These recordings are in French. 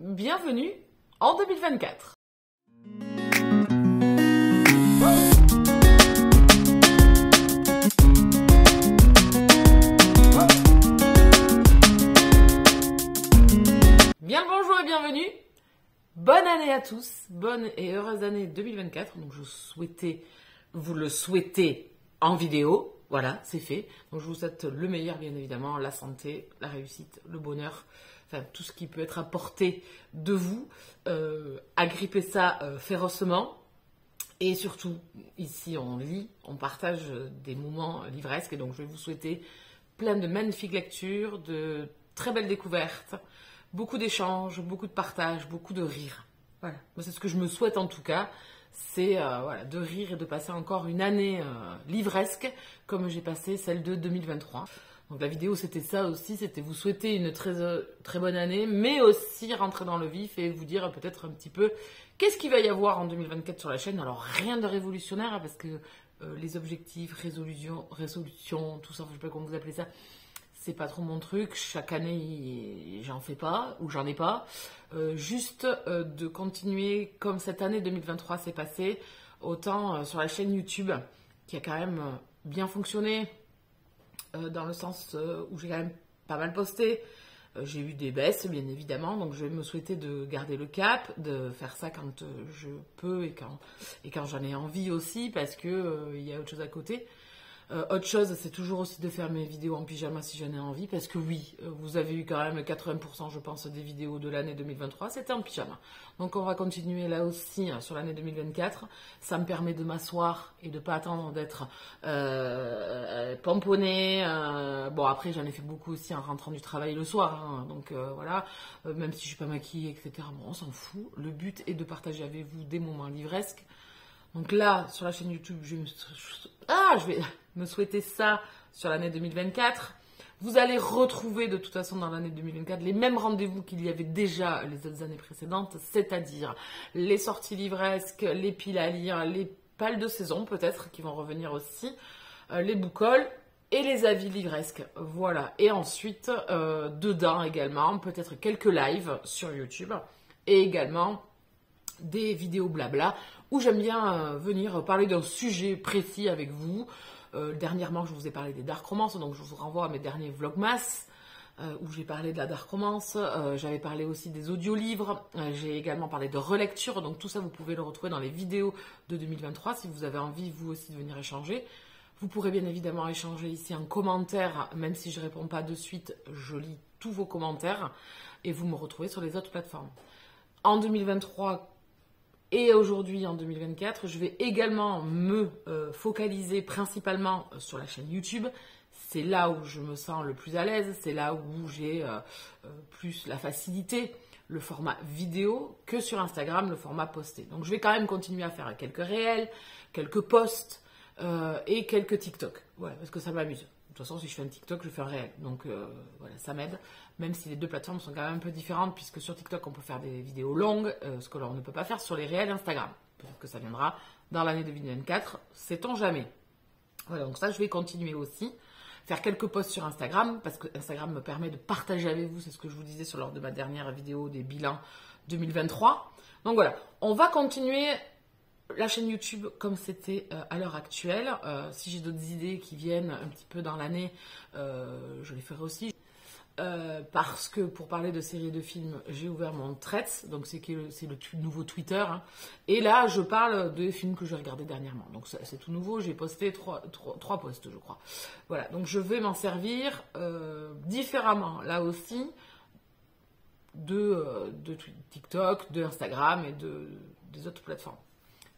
Bienvenue en 2024. Bien le bonjour et bienvenue. Bonne année à tous, bonne et heureuse année 2024. Donc je souhaitais, vous le souhaitez en vidéo. Voilà, c'est fait. Donc je vous souhaite le meilleur, bien évidemment, la santé, la réussite, le bonheur, enfin tout ce qui peut être apporté de vous. Agrippez ça férocement. Et surtout, ici on lit, on partage des moments livresques. Et donc je vais vous souhaiter plein de magnifiques lectures, de très belles découvertes, beaucoup d'échanges, beaucoup de partage, beaucoup de rire. Voilà, moi c'est ce que je me souhaite en tout cas. C'est voilà, de rire et de passer encore une année livresque comme j'ai passé celle de 2023. Donc la vidéo c'était ça aussi, c'était vous souhaiter une très bonne année, mais aussi rentrer dans le vif et vous dire peut-être un petit peu qu'est-ce qu'il va y avoir en 2024 sur la chaîne. Alors rien de révolutionnaire hein, parce que les objectifs, résolutions, tout ça, je sais pas comment vous appelez ça, c'est pas trop mon truc. Chaque année j'en fais pas ou j'en ai pas. Juste de continuer comme cette année 2023 s'est passée, autant sur la chaîne YouTube qui a quand même bien fonctionné dans le sens où j'ai quand même pas mal posté. J'ai eu des baisses bien évidemment, donc je vais me souhaiter de garder le cap, de faire ça quand je peux et quand j'en ai envie aussi parce que il y a autre chose à côté. Autre chose, c'est toujours aussi de faire mes vidéos en pyjama si j'en ai envie, parce que oui, vous avez eu quand même 80%, je pense, des vidéos de l'année 2023, c'était en pyjama. Donc on va continuer là aussi sur l'année 2024. Ça me permet de m'asseoir et de ne pas attendre d'être pomponnée. Bon, après, j'en ai fait beaucoup aussi en rentrant du travail le soir, hein, donc voilà, même si je ne suis pas maquillée, etc., bon, on s'en fout. Le but est de partager avec vous des moments livresques. Donc là, sur la chaîne YouTube, je vais me souhaiter ça sur l'année 2024. Vous allez retrouver de toute façon dans l'année 2024 les mêmes rendez-vous qu'il y avait déjà les autres années précédentes, c'est-à-dire les sorties livresques, les piles à lire, les pales de saison peut-être qui vont revenir aussi, les book-hauls et les avis livresques. Voilà. Et ensuite, dedans également, peut-être quelques lives sur YouTube et également des vidéos blabla où j'aime bien venir parler d'un sujet précis avec vous. Dernièrement, je vous ai parlé des dark romances, donc je vous renvoie à mes derniers vlogmas où j'ai parlé de la dark romance. J'avais parlé aussi des audiolivres. J'ai également parlé de relecture, donc tout ça vous pouvez le retrouver dans les vidéos de 2023 si vous avez envie vous aussi de venir échanger. Vous pourrez bien évidemment échanger ici en commentaire, même si je ne réponds pas de suite, je lis tous vos commentaires et vous me retrouvez sur les autres plateformes. En 2023, et aujourd'hui, en 2024, je vais également me focaliser principalement sur la chaîne YouTube. C'est là où je me sens le plus à l'aise, c'est là où j'ai plus la facilité, le format vidéo, que sur Instagram, le format posté. Donc je vais quand même continuer à faire quelques réels, quelques posts et quelques TikTok. Ouais, parce que ça m'amuse. De toute façon, si je fais un TikTok, je fais un réel. Donc voilà, ça m'aide. Même si les deux plateformes sont quand même un peu différentes, puisque sur TikTok, on peut faire des vidéos longues, ce que l'on ne peut pas faire sur les réels Instagram. Peut-être que ça viendra dans l'année 2024, sait-on jamais. Voilà, donc ça, je vais continuer aussi. Faire quelques posts sur Instagram, parce que Instagram me permet de partager avec vous, c'est ce que je vous disais lors de ma dernière vidéo des bilans 2023. Donc voilà, on va continuer la chaîne YouTube comme c'était à l'heure actuelle. Si j'ai d'autres idées qui viennent un petit peu dans l'année, je les ferai aussi. Parce que pour parler de séries de films, j'ai ouvert mon Threads, donc c'est le nouveau Twitter. Hein. Et là, je parle des films que j'ai regardés dernièrement. Donc c'est tout nouveau, j'ai posté trois posts, je crois. Voilà, donc je vais m'en servir différemment, là aussi, de TikTok, de Instagram et des autres plateformes.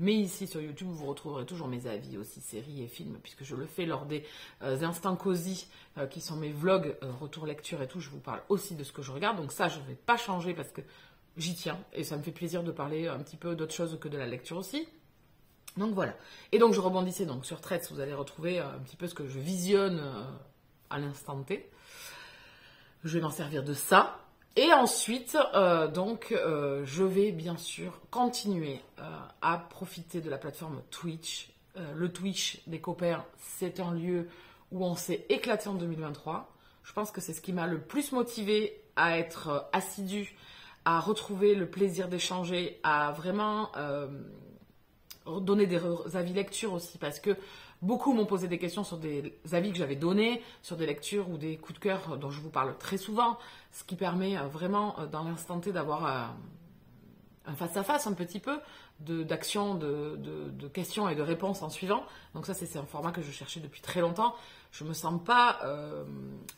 Mais ici sur YouTube, vous retrouverez toujours mes avis aussi, séries et films, puisque je le fais lors des instants cosy, qui sont mes vlogs, retour lecture et tout. Je vous parle aussi de ce que je regarde. Donc ça, je ne vais pas changer parce que j'y tiens. Et ça me fait plaisir de parler un petit peu d'autre chose que de la lecture aussi. Donc voilà. Et donc je rebondissais donc sur Threads, vous allez retrouver un petit peu ce que je visionne à l'instant T. Je vais m'en servir de ça. Et ensuite, je vais bien sûr continuer à profiter de la plateforme Twitch. Le Twitch des copains, c'est un lieu où on s'est éclaté en 2023. Je pense que c'est ce qui m'a le plus motivé à être assidu, à retrouver le plaisir d'échanger, à vraiment donner des avis lecture aussi, parce que beaucoup m'ont posé des questions sur des avis que j'avais donnés, sur des lectures ou des coups de cœur dont je vous parle très souvent, ce qui permet vraiment dans l'instant T d'avoir un face-à-face un petit peu, d'action, de questions et de réponses en suivant. Donc ça, c'est un format que je cherchais depuis très longtemps. Je me sens pas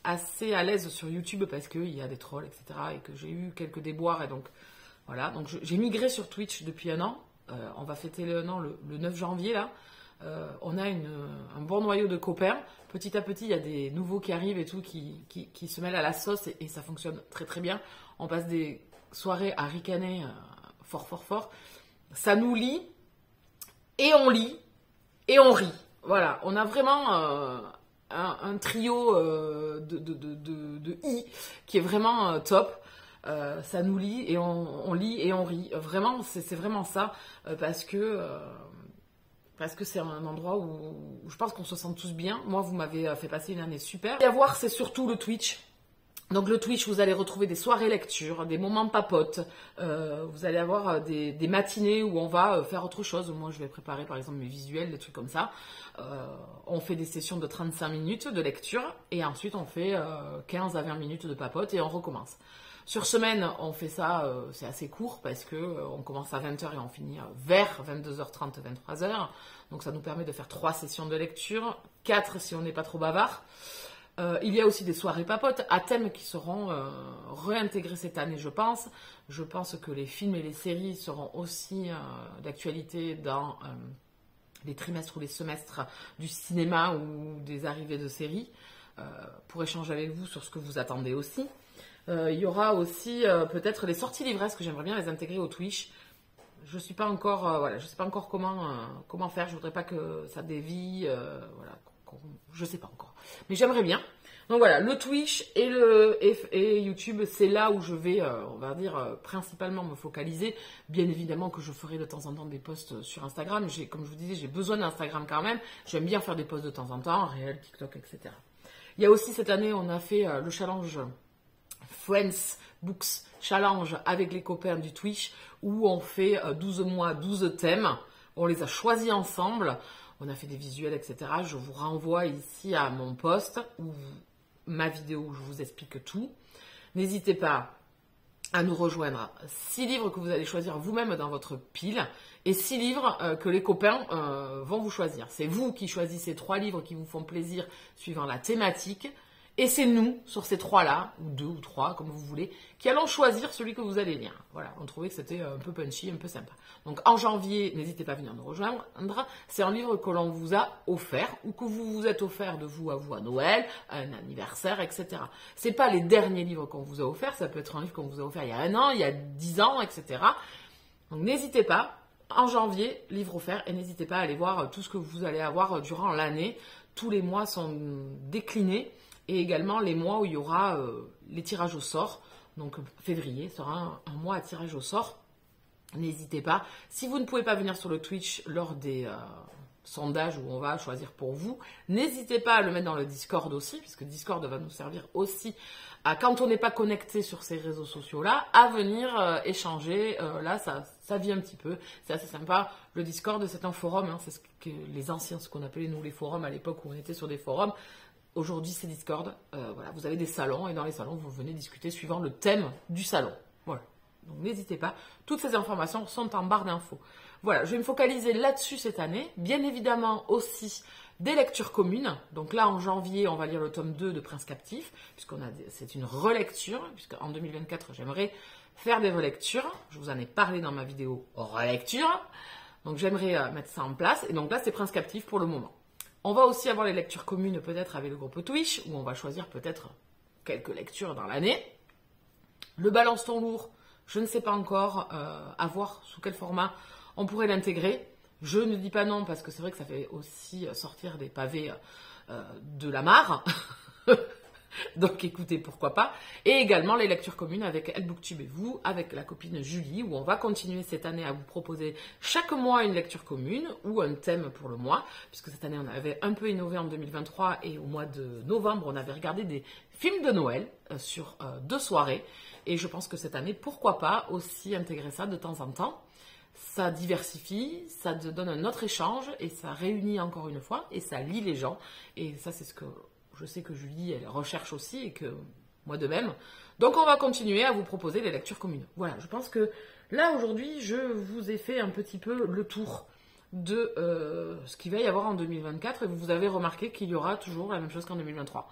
assez à l'aise sur YouTube parce qu'il y a des trolls, etc. et que j'ai eu quelques déboires. Et donc, voilà. Donc j'ai migré sur Twitch depuis un an. On va fêter le 1 an le 9 janvier, là. On a un bon noyau de copains. Petit à petit, il y a des nouveaux qui arrivent et tout, qui se mêlent à la sauce et ça fonctionne très très bien. On passe des soirées à ricaner fort. Ça nous lie et on lit et on rit. Voilà, on a vraiment un trio de I qui est vraiment top. Ça nous lie et on lit et on rit. Vraiment, c'est vraiment ça parce que c'est un endroit où je pense qu'on se sent tous bien. Moi, vous m'avez fait passer une année super. Et à voir, c'est surtout le Twitch. Donc le Twitch, vous allez retrouver des soirées lecture, des moments papotes, vous allez avoir des matinées où on va faire autre chose. Moi, je vais préparer par exemple mes visuels, des trucs comme ça. On fait des sessions de 35 minutes de lecture et ensuite on fait 15 à 20 minutes de papote et on recommence. Sur semaine, on fait ça, c'est assez court parce que on commence à 20h et on finit vers 22h30, 23h. Donc ça nous permet de faire 3 sessions de lecture, 4 si on n'est pas trop bavard. Il y a aussi des soirées papotes à thème qui seront réintégrées cette année, je pense. Je pense que les films et les séries seront aussi d'actualité dans les trimestres ou les semestres du cinéma ou des arrivées de séries, pour échanger avec vous sur ce que vous attendez aussi. Il y aura aussi peut-être les sorties livresques que j'aimerais bien les intégrer au Twitch. Je sais pas encore, je sais pas encore comment faire. Je voudrais pas que ça dévie, je sais pas encore. Mais j'aimerais bien. Donc voilà, le Twitch et YouTube, c'est là où je vais, on va dire, principalement me focaliser. Bien évidemment que je ferai de temps en temps des posts sur Instagram. Comme je vous disais, j'ai besoin d'Instagram quand même. J'aime bien faire des posts de temps en temps, réel, TikTok, etc. Il y a aussi cette année, on a fait le challenge Friends Books Challenge avec les copains du Twitch où on fait 12 mois, 12 thèmes. On les a choisis ensemble. On a fait des visuels, etc. Je vous renvoie ici à mon post ou ma vidéo où je vous explique tout. N'hésitez pas à nous rejoindre. 6 livres que vous allez choisir vous-même dans votre pile et 6 livres que les copains vont vous choisir. C'est vous qui choisissez 3 livres qui vous font plaisir suivant la thématique. Et c'est nous, sur ces 3-là, ou 2 ou 3, comme vous voulez, qui allons choisir celui que vous allez lire. Voilà, on trouvait que c'était un peu punchy, un peu sympa. Donc en janvier, n'hésitez pas à venir nous rejoindre. C'est un livre que l'on vous a offert, ou que vous vous êtes offert de vous à Noël, à un anniversaire, etc. C'est pas les derniers livres qu'on vous a offerts, ça peut être un livre qu'on vous a offert il y a 1 an, il y a 10 ans, etc. Donc n'hésitez pas, en janvier, livre offert, et n'hésitez pas à aller voir tout ce que vous allez avoir durant l'année. Tous les mois sont déclinés. Et également les mois où il y aura les tirages au sort. Donc février sera un mois à tirage au sort. N'hésitez pas. Si vous ne pouvez pas venir sur le Twitch lors des sondages où on va choisir pour vous, n'hésitez pas à le mettre dans le Discord aussi, puisque Discord va nous servir aussi à, quand on n'est pas connecté sur ces réseaux sociaux-là, à venir échanger. Là, ça vit un petit peu. C'est assez sympa. Le Discord, c'est un forum. Hein, c'est ce que les anciens, ce qu'on appelait nous les forums à l'époque où on était sur des forums. Aujourd'hui, c'est Discord. Voilà, vous avez des salons et dans les salons, vous venez discuter suivant le thème du salon. Voilà. Donc, n'hésitez pas. Toutes ces informations sont en barre d'infos. Voilà, je vais me focaliser là-dessus cette année. Bien évidemment aussi des lectures communes. Donc là, en janvier, on va lire le tome 2 de Prince Captif, c'est une relecture, puisqu'en 2024, j'aimerais faire des relectures. Je vous en ai parlé dans ma vidéo relecture. Donc, j'aimerais mettre ça en place. Et donc là, c'est Prince Captif pour le moment. On va aussi avoir les lectures communes peut-être avec le groupe Twitch, où on va choisir peut-être quelques lectures dans l'année. Le balance ton lourd, je ne sais pas encore, à voir sous quel format on pourrait l'intégrer. Je ne dis pas non parce que c'est vrai que ça fait aussi sortir des pavés de la mare. Donc écoutez, pourquoi pas. Et également les lectures communes avec Elbooktube et vous, avec la copine Julie, où on va continuer cette année à vous proposer chaque mois une lecture commune ou un thème pour le mois, puisque cette année on avait un peu innové en 2023 et au mois de novembre on avait regardé des films de Noël sur 2 soirées. Et je pense que cette année, pourquoi pas aussi intégrer ça de temps en temps. Ça diversifie, ça te donne un autre échange et ça réunit encore une fois et ça lie les gens. Et ça, c'est ce que je sais que Julie, elle recherche aussi et que moi de même. Donc, on va continuer à vous proposer les lectures communes. Voilà, je pense que là, aujourd'hui, je vous ai fait un petit peu le tour de ce qu'il va y avoir en 2024 et vous avez remarqué qu'il y aura toujours la même chose qu'en 2023.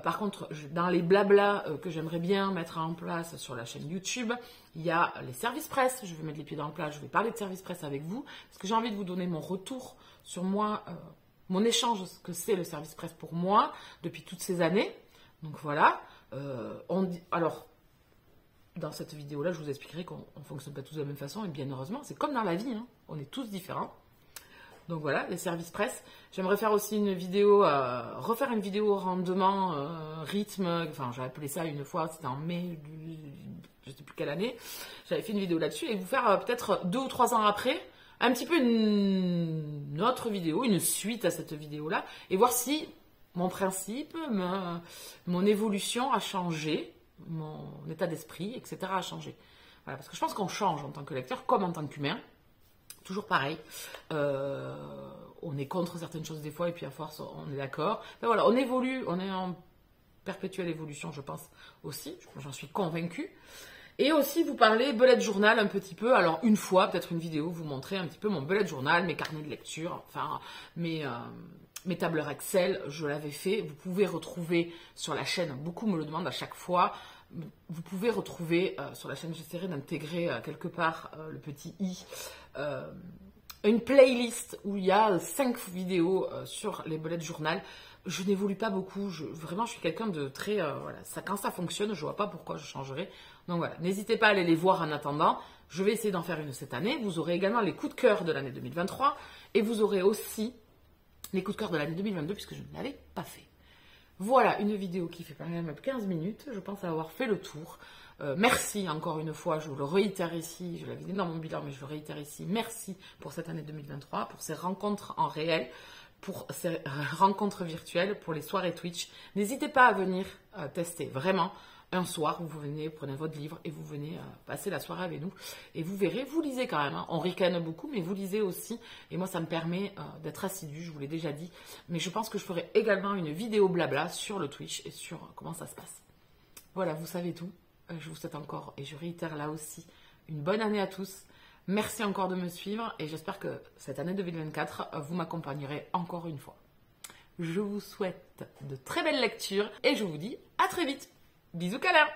Par contre, dans les blablas que j'aimerais bien mettre en place sur la chaîne YouTube, il y a les services presse. Je vais mettre les pieds dans le plat, je vais parler de services presse avec vous, parce que j'ai envie de vous donner mon retour sur moi, mon échange, ce que c'est le service presse pour moi, depuis toutes ces années. Donc voilà. Alors, dans cette vidéo-là, je vous expliquerai qu'on ne fonctionne pas tous de la même façon, et bien heureusement, c'est comme dans la vie, hein, on est tous différents. Donc voilà, les services presse. J'aimerais faire aussi une vidéo, refaire une vidéo rendement, rythme, enfin j'ai appelé ça une fois, c'était en mai, je ne sais plus quelle année. J'avais fait une vidéo là-dessus et vous faire peut-être 2 ou 3 ans après, un petit peu une autre vidéo, une suite à cette vidéo-là, et voir si mon principe, mon évolution a changé, mon état d'esprit, etc. a changé. Voilà, parce que je pense qu'on change en tant que lecteur comme en tant qu'humain. Toujours pareil, on est contre certaines choses des fois et puis à force on est d'accord. Ben voilà, on évolue, on est en perpétuelle évolution je pense aussi, j'en suis convaincue. Et aussi vous parler bullet journal un petit peu, alors une fois, peut-être une vidéo, vous montrer un petit peu mon bullet journal, mes carnets de lecture, enfin mes tableurs Excel, je l'avais fait, vous pouvez retrouver sur la chaîne, beaucoup me le demandent à chaque fois. Vous pouvez retrouver sur la chaîne, j'essaierai d'intégrer quelque part le petit i, une playlist où il y a 5 vidéos sur les bullet journal. Je n'évolue pas beaucoup, vraiment je suis quelqu'un de très, voilà, quand ça fonctionne, je ne vois pas pourquoi je changerais. Donc voilà, n'hésitez pas à aller les voir en attendant. Je vais essayer d'en faire une cette année. Vous aurez également les coups de cœur de l'année 2023 et vous aurez aussi les coups de cœur de l'année 2022 puisque je ne l'avais pas fait. Voilà, une vidéo qui fait quand même 15 minutes. Je pense avoir fait le tour. Merci encore une fois, je vous le réitère ici. Je l'avais dit dans mon bilan, mais je le réitère ici. Merci pour cette année 2023, pour ces rencontres en réel, pour ces rencontres virtuelles, pour les soirées Twitch. N'hésitez pas à venir tester, vraiment. Un soir, vous venez, prenez votre livre et vous venez passer la soirée avec nous. Et vous verrez, vous lisez quand même. Hein. On ricane beaucoup, mais vous lisez aussi. Et moi, ça me permet d'être assidu, je vous l'ai déjà dit. Mais je pense que je ferai également une vidéo blabla sur le Twitch et sur comment ça se passe. Voilà, vous savez tout. Je vous souhaite encore, et je réitère là aussi, une bonne année à tous. Merci encore de me suivre et j'espère que cette année 2024, vous m'accompagnerez encore une fois. Je vous souhaite de très belles lectures et je vous dis à très vite. Bisous câlins!